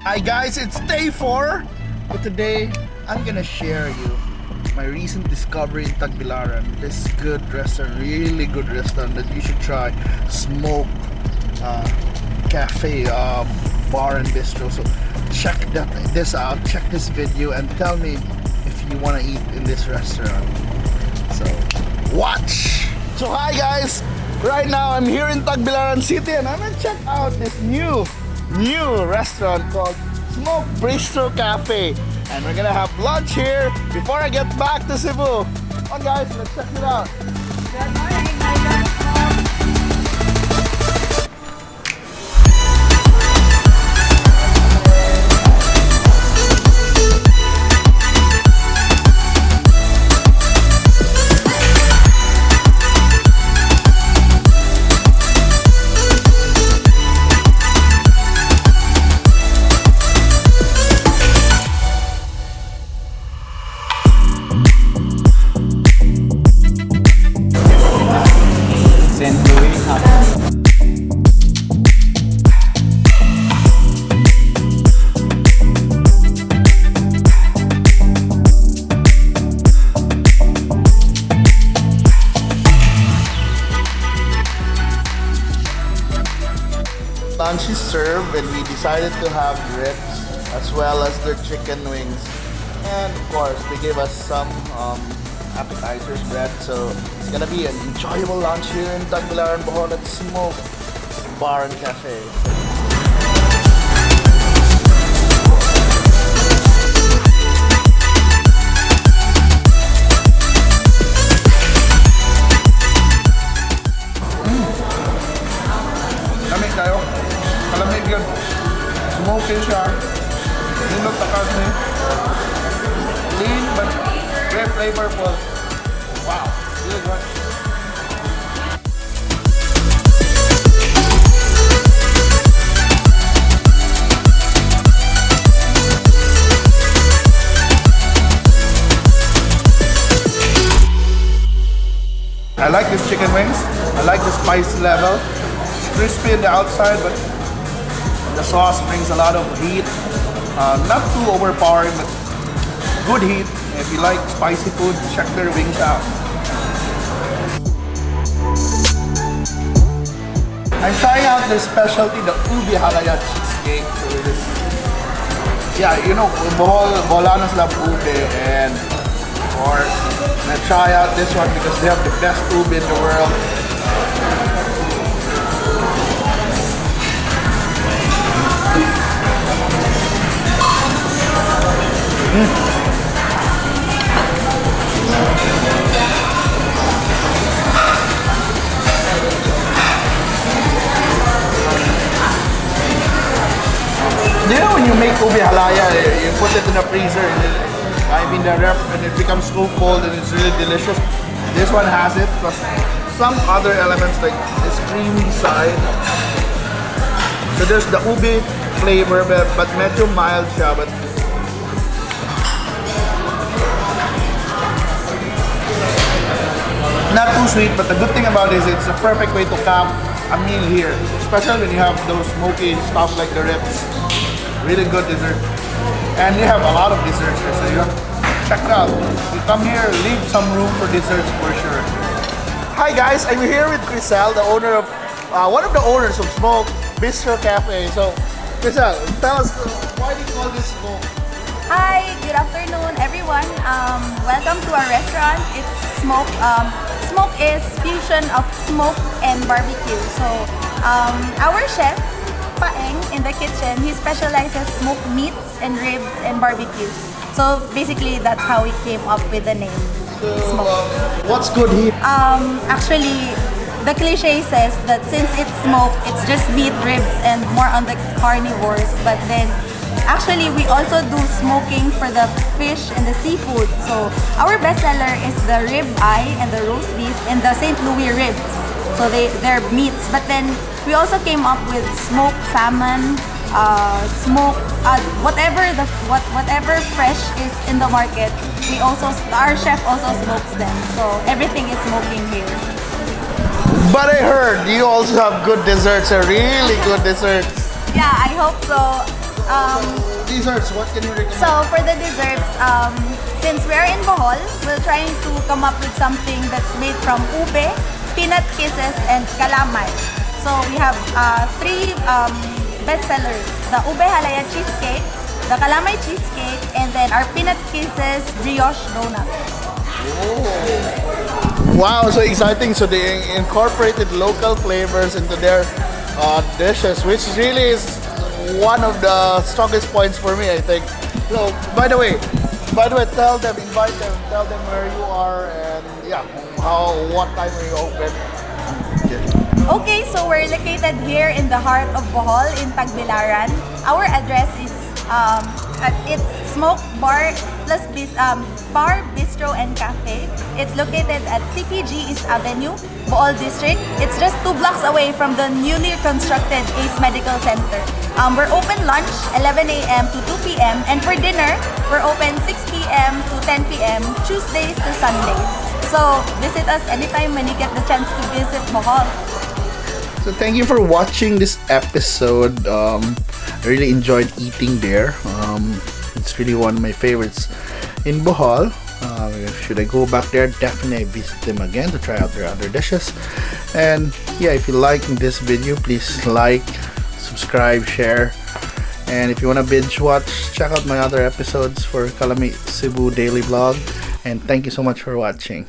Hi guys, it's day 4, but today I'm gonna share you my recent discovery in Tagbilaran. This good restaurant, really good restaurant that you should try. Smoque Cafe, Bar and Bistro. So check this out, check this video and tell me if you want to eat in this restaurant. So watch! So hi guys, right now I'm here in Tagbilaran City and I'm gonna check out this new restaurant called Smoque Bistro Cafe, and we're gonna have lunch here before I get back to Cebu. Come on guys, let's check it out. Good morning, my God. Lunch is served and we decided to have ribs as well as their chicken wings, and of course they gave us some appetizers, bread. So it's gonna be an enjoyable lunch here in Tagbilaran, Bohol at Smoque Bar and Cafe. Lamig tayo. Kalamig yun. Smoky siya. Nilot na karne. Lean but very flavorful. Wow. Really good. I like this chicken wings. I like the spice level. Crispy on the outside, but the sauce brings a lot of heat. Not too overpowering, but good heat. If you like spicy food, check their wings out. I'm trying out their specialty, the Ube Halaya Cheesecake. So it is, yeah, you know, Boholanos love ube, and of course, I'm gonna try out this one because they have the best ube in the world. You know when you make ube halaya, you put it in the freezer, and the ref, and it becomes so cold and it's really delicious. This one has it, plus some other elements like this creamy side. So there's the ube flavor, but medyo mild siya, but not too sweet. But the good thing about it is it's a perfect way to cap a meal here, especially when you have those smoky stuff like the ribs. Really good dessert, and you have a lot of desserts here, so you have to check it out. You come here, leave some room for desserts for sure. Hi guys, I'm here with Crisel, the owner of one of the owners of Smoque Bistro Cafe. So Crisel, tell us, why do you call this Smoque? Hi, good afternoon, everyone. Welcome to our restaurant. It's Smoque. Smoque is fusion of smoke and barbecue. So our chef, Paeng, in the kitchen, he specializes smoked meats and ribs and barbecues. So basically, that's how we came up with the name Smoque. What's good here? Actually, the cliche says that since it's smoke, it's just meat, ribs, and more on the carnivores. But then, actually, we also do smoking for the fish and the seafood. So our bestseller is the rib eye and the roast beef and the St. Louis ribs. So they're meats. But then we also came up with smoked salmon, whatever fresh is in the market. Our chef also smokes them. So everything is smoking here. But I heard you also have good desserts, really good desserts. Yeah, I hope so. Desserts, what can you recommend? So for the desserts, since we're in Bohol, we're trying to come up with something that's made from ube, peanut kisses, and kalami. So we have three bestsellers: the Ube Halaya Cheesecake, the Kalami Cheesecake, and then our peanut kisses brioche donut. Wow, so exciting. So they incorporated local flavors into their dishes, which really is one of the strongest points for me, I think. So, by the way, tell them, invite them, tell them where you are and yeah, what time are you open? Okay, so we're located here in the heart of Bohol in Tagbilaran. Our address is it's Smoque Bistro Cafe. It's located at CPG East Avenue, Bohol District. It's just 2 blocks away from the newly constructed ACE Medical Center. We're open lunch 11 a.m. to 2 p.m. and for dinner, we're open 6 p.m. to 10 p.m. Tuesdays to Sundays. So visit us anytime when you get the chance to visit Bohol. So thank you for watching this episode. I really enjoyed eating there. It's really one of my favorites in Bohol. Should I go back there, definitely visit them again to try out their other dishes. And yeah, if you like this video, please like, subscribe, share. And if you want to binge watch, check out my other episodes for Kalami Cebu Daily Vlog. And thank you so much for watching.